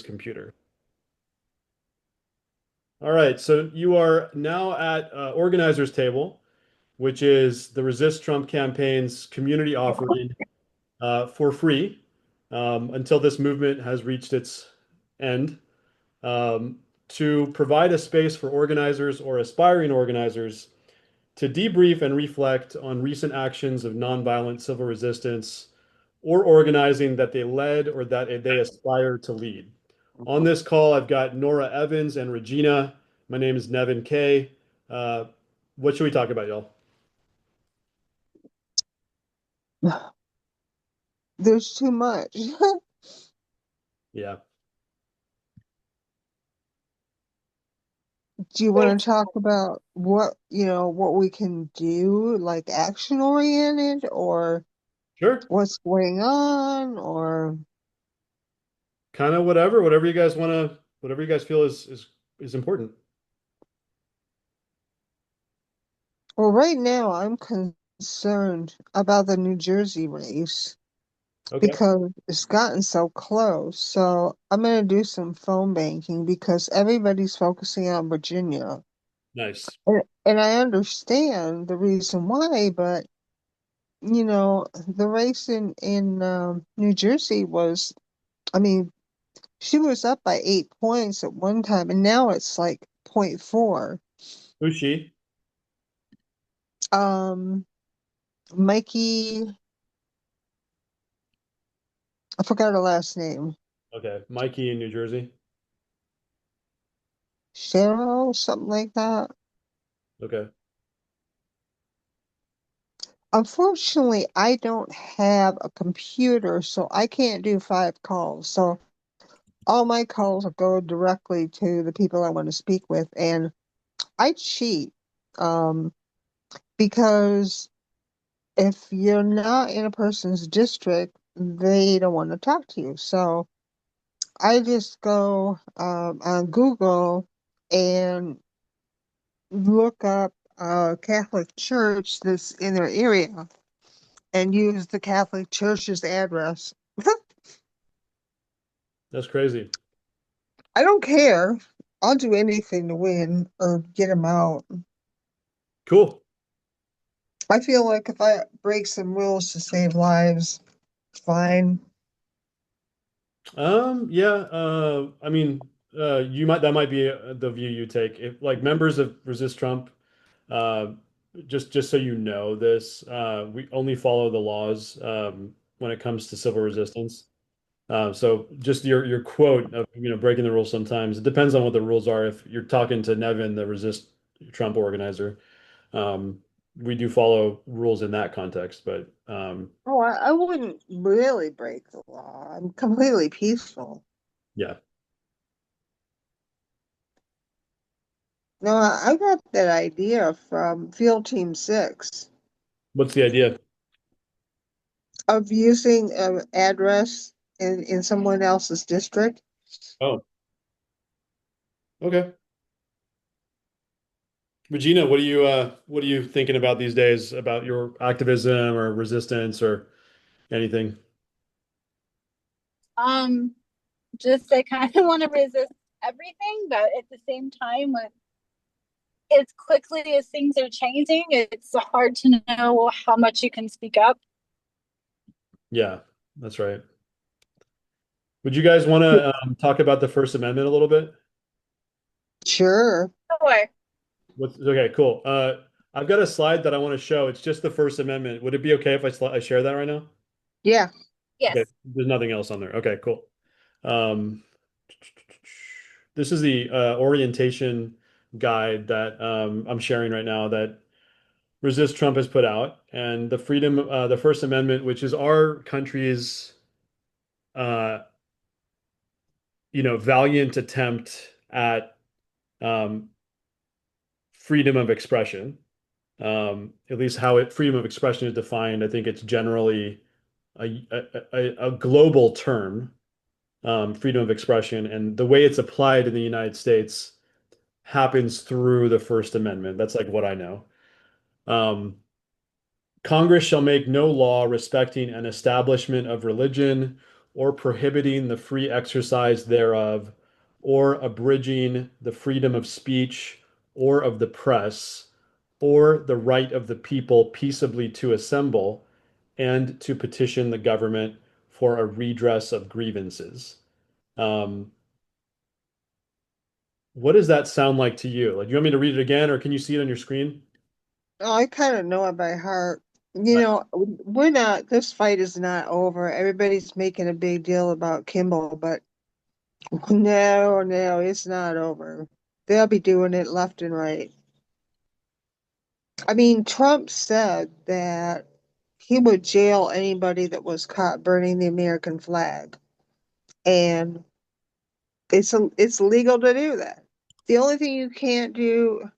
computer. All right, so you are now at organizer's table, which is the Resist Trump campaign's community offering for free until this movement has reached its end, um, to provide a space for organizers or aspiring organizers to debrief and reflect on recent actions of nonviolent civil resistance or organizing that they led or that they aspire to lead. On this call, I've got Nora Evans and Regina. My name is Nevin Kay. Uh, what should we talk about, y'all? There's too much. Yeah, Do you want to talk about what we can do, like action oriented, or sure. what's going on, or Kind of whatever you guys want to, whatever you guys feel is important. well, right now I'm concerned about the New Jersey race Okay, because it's gotten so close. So I'm gonna do some phone banking because everybody's focusing on Virginia. nice. And I understand the reason why, but the race in New Jersey was, I mean, she was up by 8 points at one time, and now it's like point 0.4. Who's she? Um, Mikey, I forgot her last name. Okay, Mikey in New Jersey. Cheryl, something like that. Okay, Unfortunately, I don't have a computer, so I can't do 5 calls. So all my calls go directly to the people I want to speak with, and I cheat. Um, because if you're not in a person's district, they don't want to talk to you. So I just go on Google and look up a Catholic church that's in their area and use the Catholic church's address. that's crazy. I don't care. I'll do anything to win or get them out. Cool. I feel like if I break some rules to save lives, fine. Yeah, I mean, that might be the view you take. If like members of Resist Trump, uh, just so you know this, we only follow the laws when it comes to civil resistance. So just your quote of breaking the rules sometimes it depends on what the rules are. If you're talking to Nevin, the Resist Trump organizer, um, we do follow rules in that context. But Oh, I wouldn't really break the law. I'm completely peaceful. yeah, No, I got that idea from Field Team 6 what's the idea? of using an address in someone else's district. Oh, okay. Regina, what are you thinking about these days about your activism or resistance or anything? Um, just I kind of want to resist everything, but at the same time, with as quickly as things are changing, it's hard to know how much you can speak up. Yeah, that's right. Would you guys want to talk about the First Amendment a little bit? Sure. Sure. What's okay, cool. I've got a slide that I want to show. It's just the First Amendment. Would it be okay if I share that right now? Yeah. Okay, Yes. there's nothing else on there. Okay, cool. Um, this is the orientation guide that I'm sharing right now that Resist Trump has put out, and the First Amendment, which is our country's, uh, valiant attempt at um, freedom of expression. At least how freedom of expression is defined. I think it's generally a global term, freedom of expression, and the way it's applied in the United States happens through the First Amendment. That's like what I know. Um, Congress shall make no law respecting an establishment of religion or prohibiting the free exercise thereof, or abridging the freedom of speech or of the press, or the right of the people peaceably to assemble and to petition the government for a redress of grievances. Um, what does that sound like to you? Like, you want me to read it again, or can you see it on your screen? Oh, I kind of know it by heart. Right. We're not, this fight is not over. Everybody's making a big deal about Kimball, but no, it's not over. They'll be doing it left and right. I mean, Trump said that he would jail anybody that was caught burning the American flag, and it's legal to do that. The only thing you can't do,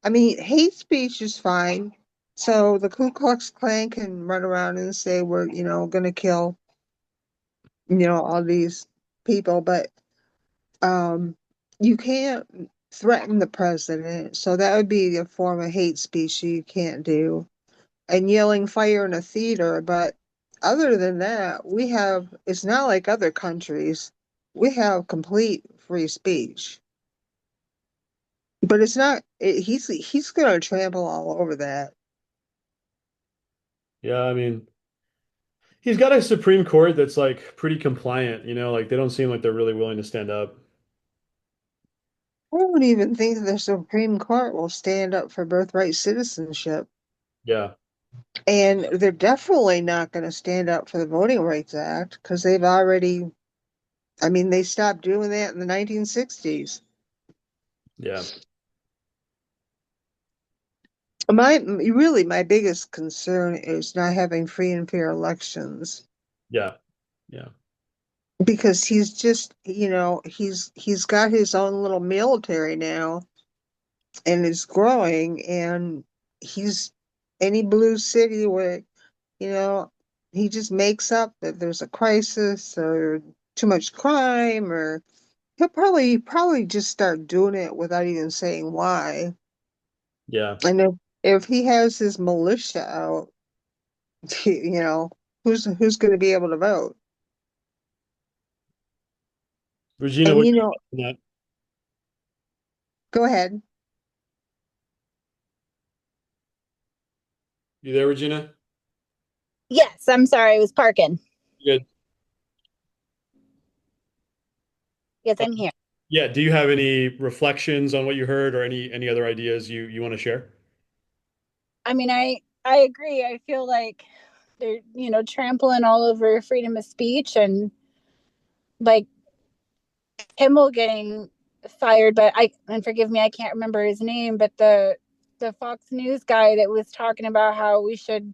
I mean, hate speech is fine. So the Ku Klux Klan can run around and say we're, gonna kill, all these people, but um, you can't threaten the president. So that would be a form of hate speech you can't do. And yelling fire in a theater, but other than that, it's not like other countries. We have complete free speech. But it's not, he's gonna trample all over that. Yeah, I mean, he's got a Supreme Court that's like pretty compliant, like they don't seem like they're really willing to stand up. I don't even think the Supreme Court will stand up for birthright citizenship. Yeah, And they're definitely not going to stand up for the Voting Rights Act because I mean, they stopped doing that in the 1960s. yeah, My biggest concern is not having free and fair elections yeah, yeah, because he's got his own little military now and it's growing and he's any blue city where you know, he just makes up that there's a crisis or too much crime, or he'll probably just start doing it without even saying why. yeah. And if he has his militia out, you know, who's going to be able to vote? Regina, And what do you think on that? go ahead. You there, Regina? Yes, I'm sorry, I was parking. Good. Yes, I'm here. Yeah. Do you have any reflections on what you heard, or any other ideas you want to share? I mean, I agree. I feel like they're, trampling all over freedom of speech and like Kimmel getting fired, but and forgive me, I can't remember his name, but the Fox News guy that was talking about how we should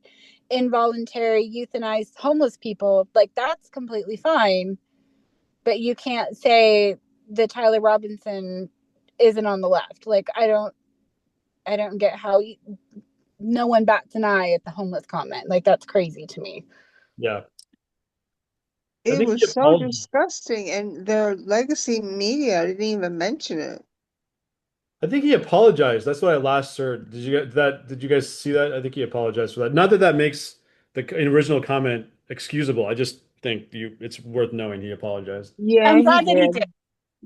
involuntary euthanize homeless people, like that's completely fine, but you can't say that Tyler Robinson isn't on the left. Like I don't get how no one bats an eye at the homeless comment. Like that's crazy to me. Yeah. I It think was he so apologized. disgusting, and their legacy media didn't even mention it. I think he apologized. That's what I last heard. Did you get that? Did you guys see that? I think he apologized for that. Not that that makes the original comment excusable. I just think it's worth knowing he apologized. Yeah, I'm he glad that he did. did.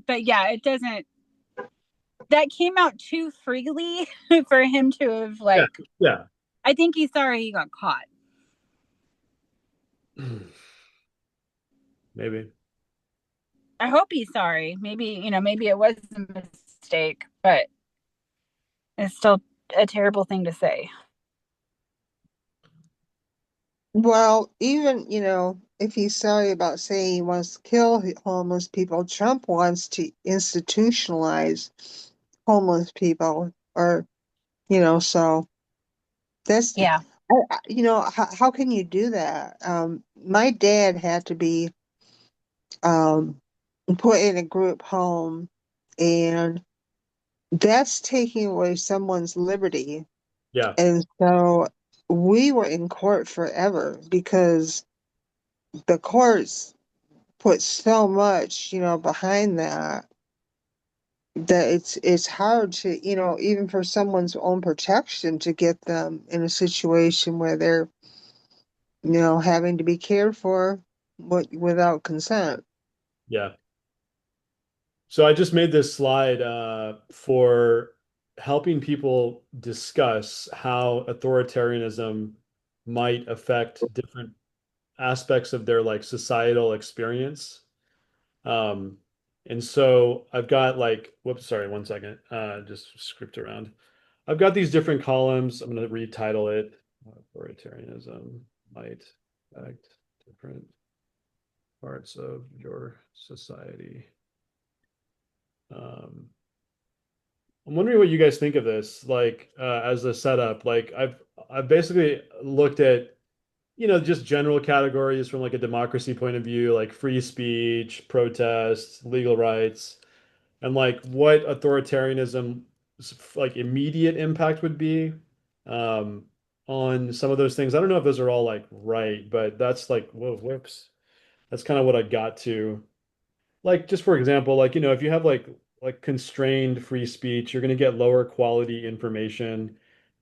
But yeah, it doesn't that came out too freely for him to have Yeah. like Yeah. I think he's sorry he got caught. Maybe. I hope he's sorry. Maybe it was a mistake, but it's still a terrible thing to say. Well, even, if he's sorry about saying he wants to kill homeless people, Trump wants to institutionalize homeless people, or, so that's, Yeah. how can you do that? My dad had to be um, put in a group home, and that's taking away someone's liberty. Yeah. And so we were in court forever because the courts put so much, behind that it's hard to, even for someone's own protection to get them in a situation where they're, having to be cared for. without consent. Yeah. So I just made this slide for helping people discuss how authoritarianism might affect different aspects of their like societal experience. Um, and so I've got like, whoops, sorry, one second. Just script around. I've got these different columns. I'm going to retitle it Authoritarianism might affect different parts of your society. Um, I'm wondering what you guys think of this, like as a setup. Like I've basically looked at, just general categories from like a democracy point of view, like free speech, protest, legal rights, and like what authoritarianism like immediate impact would be um, on some of those things. I don't know if those are all like right, but that's like, whoa, whoops. That's kind of what I got to. Like just for example, like if you have like constrained free speech, you're going to get lower quality information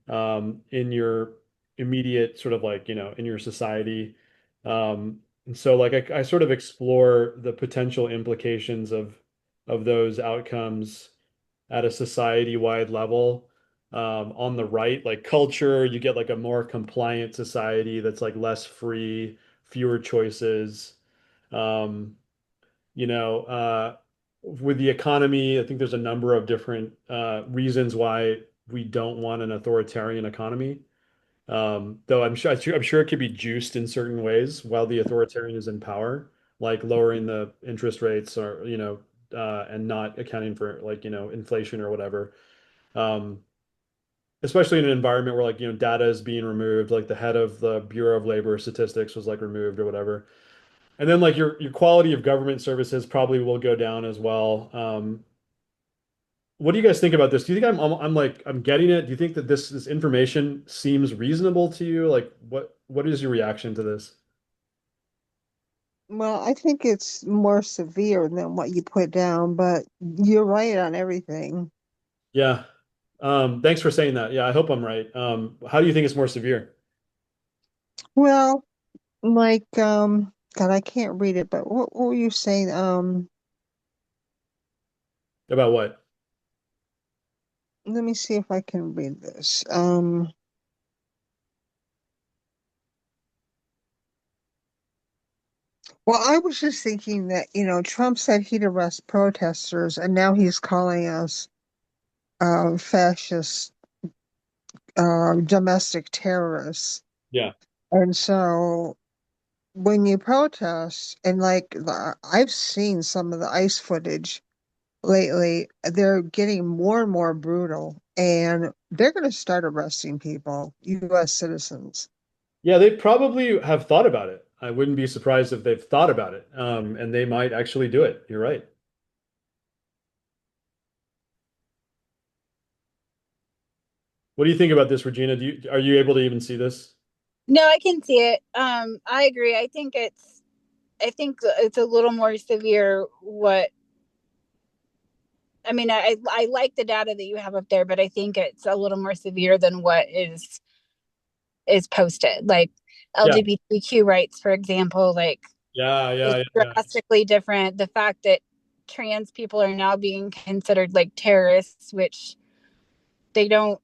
in your immediate sort of like in your society. And so like I sort of explore the potential implications of those outcomes at a society-wide level. On the right, like culture, you get like a more compliant society that's like less free, fewer choices. Um, you know, with the economy, I think there's a number of different reasons why we don't want an authoritarian economy. Though I'm sure it could be juiced in certain ways while the authoritarian is in power, like lowering the interest rates or and not accounting for like inflation or whatever. Um, Especially in an environment where like data is being removed, like the head of the Bureau of Labor Statistics was like removed or whatever. And then like your quality of government services probably will go down as well. What do you guys think about this? Do you think I'm like I'm getting it? Do you think that this information seems reasonable to you? Like what is your reaction to this? Well, I think it's more severe than what you put down, but you're right on everything. Yeah. Thanks for saying that. Yeah, I hope I'm right. How do you think it's more severe? Well, like, God, I can't read it, but what were you saying? About what? Let me see if I can read this. Well, I was just thinking that, Trump said he'd arrest protesters, and now he's calling us fascist, domestic terrorists. Yeah. And so when you protest, and like I've seen some of the ICE footage lately, they're getting more and more brutal, and they're going to start arresting people, U.S. citizens. Yeah, they probably have thought about it. I wouldn't be surprised if they've thought about it. And they might actually do it. You're right. What do you think about this, Regina? Are you able to even see this? No, I can see it. I agree. I think it's a little more severe. What I mean, I like the data that you have up there, but I think it's a little more severe than what is posted. Like Yeah. LGBTQ rights, for example, like Yeah, is yeah, yeah, yeah. drastically different. The fact that trans people are now being considered like terrorists, which they don't.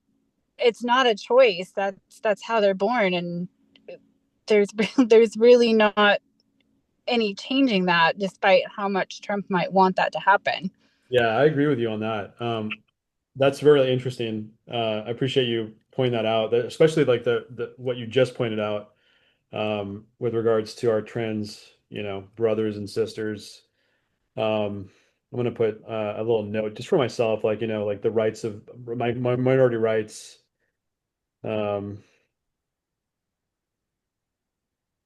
It's not a choice. That's how they're born, and there's there's really not any changing that, despite how much Trump might want that to happen. Yeah, I agree with you on that. That's very interesting. I appreciate you pointing that out, especially like the what you just pointed out with regards to our trans, brothers and sisters. I'm going to put a little note just for myself, like, like the rights of my minority rights, um,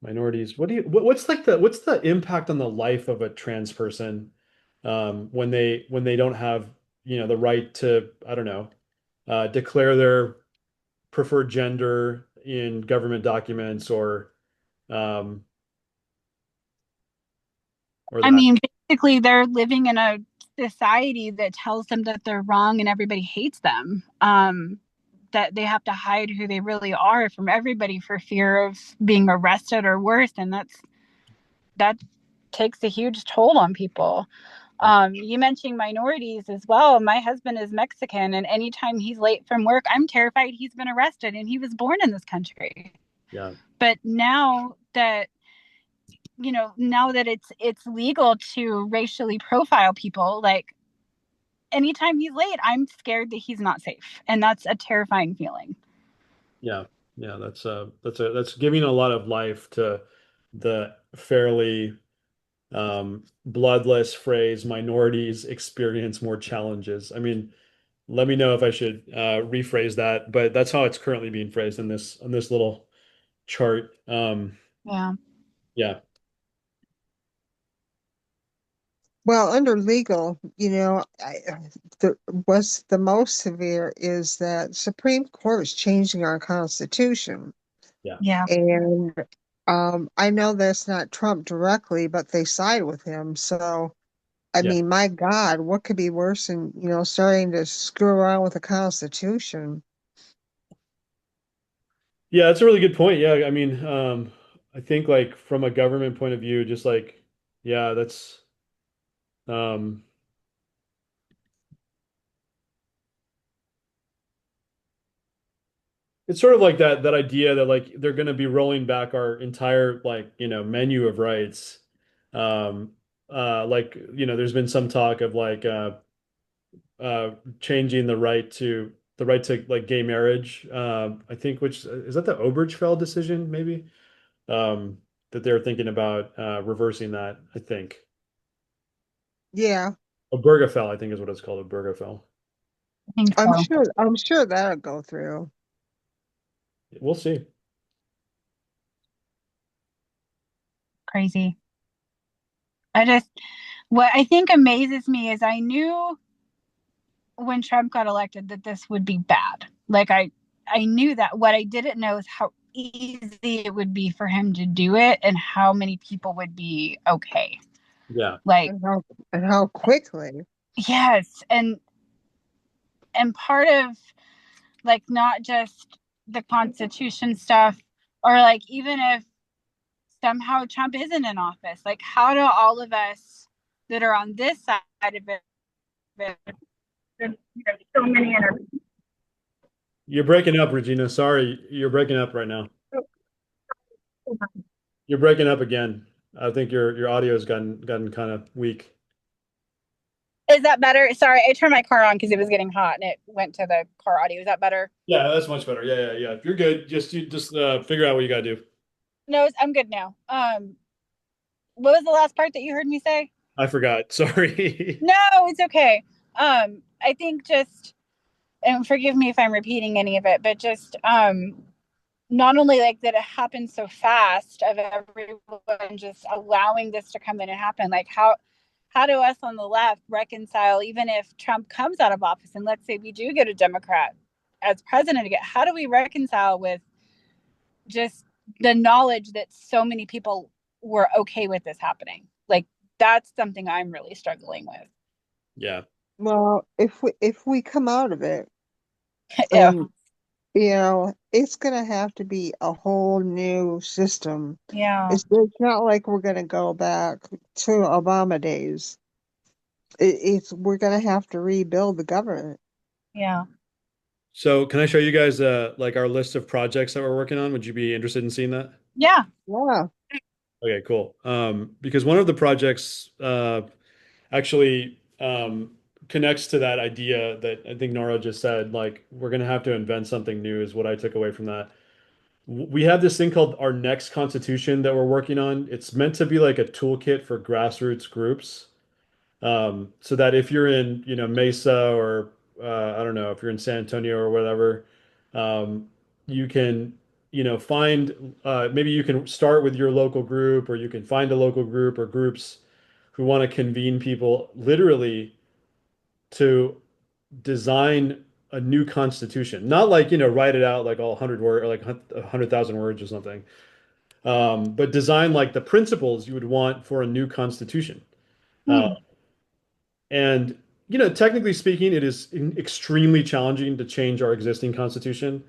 minorities. What's the impact on the life of a trans person when they don't have, the right to, I don't know, declare their preferred gender in government documents um, or I that. mean, basically, they're living in a society that tells them that they're wrong and everybody hates them. That they have to hide who they really are from everybody for fear of being arrested or worse. And that takes a huge toll on people. You mentioned minorities as well. My husband is Mexican, and anytime he's late from work, I'm terrified he's been arrested, and he was born in this country. Yeah. But now that now that it's legal to racially profile people, like anytime he's late, I'm scared that he's not safe, and that's a terrifying feeling. Yeah. Yeah. That's giving a lot of life to the fairly bloodless phrase minorities experience more challenges. I mean, let me know if I should rephrase that, but that's how it's currently being phrased in this little chart. Yeah. Yeah. Well, under legal, what's the most severe is that Supreme Court is changing our Constitution. Yeah. Yeah. And I know that's not Trump directly, but they side with him. So, I Yeah. mean, my God, what could be worse than, starting to screw around with the Constitution? Yeah, that's a really good point. Yeah, I mean, I think like from a government point of view, just like, yeah, that's um it's sort of like that idea that like they're going to be rolling back our entire like menu of rights. um like there's been some talk of like uh changing the right to like gay marriage. I think, which is that the Obergefell decision maybe, that they're thinking about reversing that, I think. Yeah, Obergefell, I think is what it's called, Obergefell. I think I'm so. sure, I'm sure that'll go through. We'll see. Crazy. I just what I think amazes me is I knew when Trump got elected that this would be bad. Like I knew that. What I didn't know is how easy it would be for him to do it and how many people would be okay. Yeah. Like And how quickly. yes, and part of like not just the Constitution stuff, or like even if somehow Trump isn't in office, like how do all of us that are on this side of it, so many in our You're breaking up, Regina. Sorry, you're breaking up right now. You're breaking up again. I think your audio has gotten kind of weak. Is that better? Sorry, I turned my car on because it was getting hot and it went to the car audio. Is that better? Yeah, that's much better. Yeah, yeah, yeah. You're good. You just figure out what you gotta do. No, I'm good now. What was the last part that you heard me say? I forgot. Sorry. No, it's okay. I think just, and forgive me if I'm repeating any of it, but just not only like that it happened so fast of everyone just allowing this to come in and happen, like how do us on the left reconcile, even if Trump comes out of office and let's say we do get a Democrat as president again, how do we reconcile with just the knowledge that so many people were okay with this happening? Like that's something I'm really struggling with. Yeah. Well, if we come out of it, Yeah. and it's gonna have to be a whole new system. Yeah. It's not like we're gonna go back to Obama days. It's we're gonna have to rebuild the government. Yeah. So can I show you guys like our list of projects that we're working on? Would you be interested in seeing that? Yeah. Yeah. Okay, cool. Because one of the projects actually connects to that idea that I think Nora just said, like we're gonna have to invent something new is what I took away from that. We have this thing called our next constitution that we're working on. It's meant to be like a toolkit for grassroots groups. So that if you're in, Mesa or I don't know, if you're in San Antonio or whatever, um, you can, find maybe you can start with your local group, or you can find a local group or groups who want to convene people literally to design a new constitution. Not like, write it out like all 100 word or like 100,000 words or something. But design like the principles you would want for a new constitution. Uh, Hmm. and technically speaking, it is extremely challenging to change our existing constitution.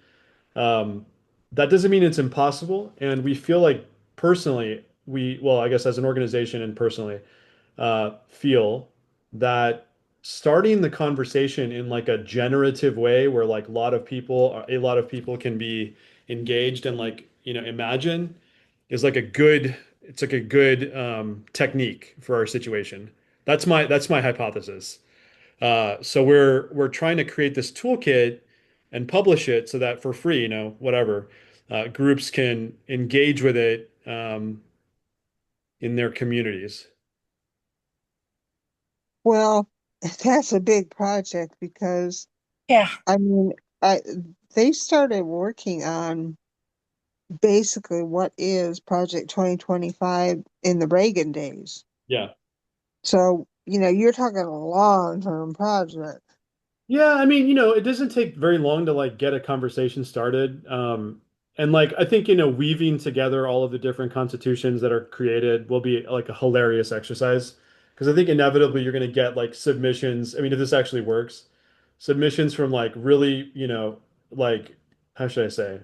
Um, that doesn't mean it's impossible, and we feel like personally well, I guess as an organization and personally, feel that starting the conversation in like a generative way where like a lot of people can be engaged and like, imagine is like a good, it's like a good technique for our situation. That's my hypothesis. So we're trying to create this toolkit and publish it so that for free, whatever, groups can engage with it in their communities. Well, that's a big project because Yeah. I mean, I they started working on basically what is Project 2025 in the Reagan days. Yeah. So, you're talking a long-term project. Yeah, I mean, it doesn't take very long to like get a conversation started. And like I think, weaving together all of the different constitutions that are created will be like a hilarious exercise. Because I think inevitably you're going to get like submissions. I mean, if this actually works, submissions from like really, like how should I say,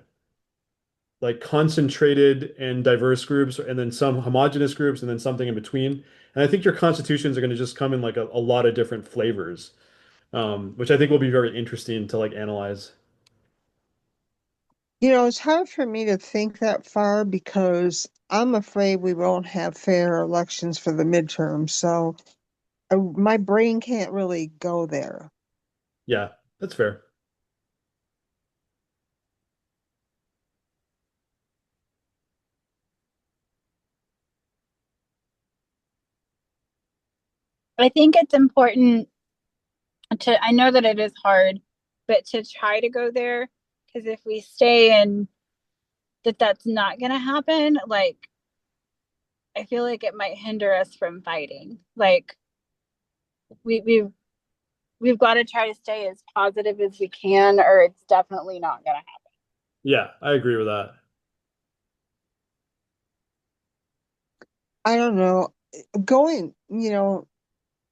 like concentrated and diverse groups, and then some homogenous groups, and then something in between. And I think your constitutions are going to just come in like a lot of different flavors, which I think will be very interesting to like analyze. It's hard for me to think that far because I'm afraid we won't have fair elections for the midterm. So my brain can't really go there. Yeah, that's fair. I think it's important I know that it is hard, but to try to go there, because if we stay in that's not going to happen, like, I feel like it might hinder us from fighting. Like, we, we've, we've got to try to stay as positive as we can, or it's definitely not going to happen. Yeah, I agree with that. I don't know. Going,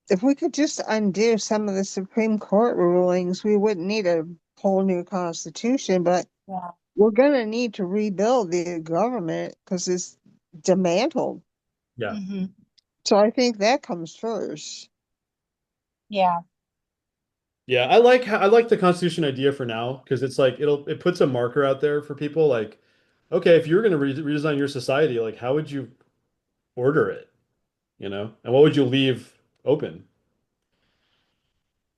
if we could just undo some of the Supreme Court rulings, we wouldn't need a whole new constitution, but Yeah. we're going to need to rebuild the government because it's dismantled. Yeah. Mm-hmm. So I think that comes first. Yeah. Yeah, I like the Constitution idea for now because it's like it puts a marker out there for people like, okay, if you were going to redesign your society, like how would you order it, And what would you leave open?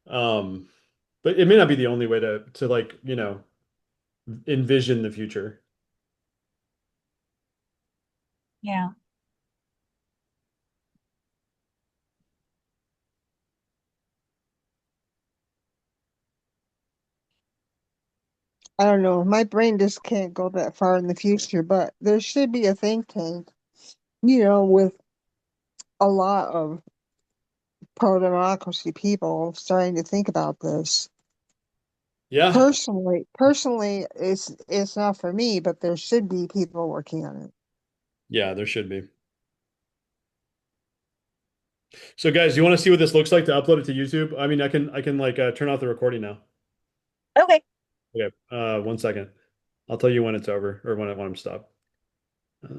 Um, but it may not be the only way to like, envision the future. Yeah. I don't know. My brain just can't go that far in the future, but there should be a think tank, with a lot of pro-democracy people starting to think about this. Yeah. Personally, it's not for me, but there should be people working on it. Yeah, there should be. So guys, you want to see what this looks like to upload it to YouTube? I mean, I can like turn off the recording now. Okay. Okay. 1 second. I'll tell you when it's over or when I'm stopped.